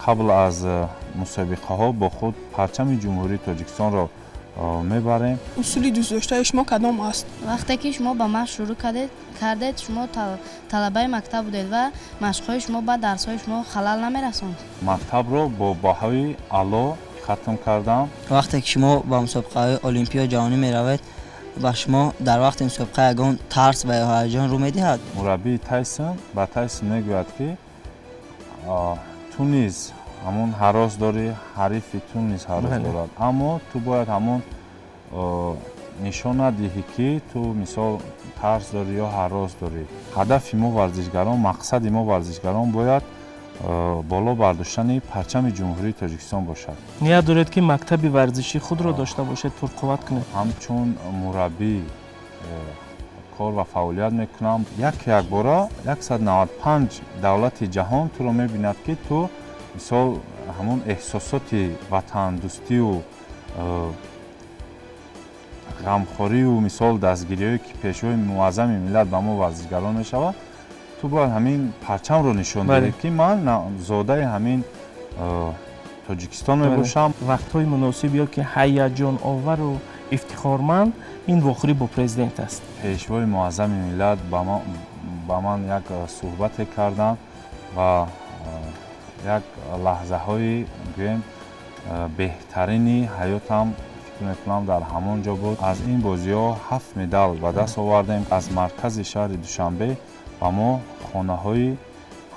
قبل از مسابقه ها با خود پرچم جمهوری تاجیکستان را میبریم. اصولی دوست داشته شما کدام است؟ وقتی که شما با مشق شروع کردید شما طلبه مکتب بودید و مشق‌های شما با درس‌های شما خلل نمی‌رسوند. مکتب رو با بهای اعلی ختم کردم. وقتی که شما با مسابقه المپیا جهانی میروید و شما در وقت مسابقه یگان ترس و هیجان رو میدهد. مربی تایسون با تایسون میگوید که تو نیز همون هراس داری، حریف تو نیز هراس دارد، اما تو باید همون نشان ندهی که تو مثال ترس داری یا هراس داری. هدف ما ورزشگران، مقصد ما ورزشگران باید بالا برداشتن پرچم جمهوری تاجیکستان باشد. نیت دارید که مکتب ورزشی خود را داشته باشید، پرقوت کنید. همچون مربی کار و فعالیت میکنم. یک باره 195 دولت جهان تو رو میبیند که تو مثال همون احساسات وطن دوستی و غمخوری و مثال دستگیری که پیشوای معظم ملت به ما ورزشگران میشود، تو باید همین پرچم رو نشان دهی که من زاده همین تاجیکستان می باشم. وقت‌های مناسبی ها که هیجان آور و افتخارمند این واخری با پرزیدنت است. پیشوای معظم ملت با من یک صحبت کردن و یک لحظه های بهترینی حیاتم فکر میکنم در همون جا بود. از این بازی ها 7 مدال به دست آوردیم. از مرکز شهر دوشنبه و ما خانه های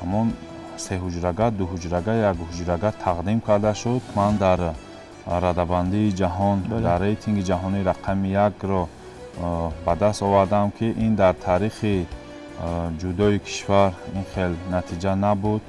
همون 3 حجرگاه، 2 حجرگاه، 1 حجرگاه تقدیم کرده شد. من در رده‌بندی جهان در ریتینگ جهانی رقم 1 را به دست آوردم که این در تاریخ جودای کشور این خیلی نتیجه نبود.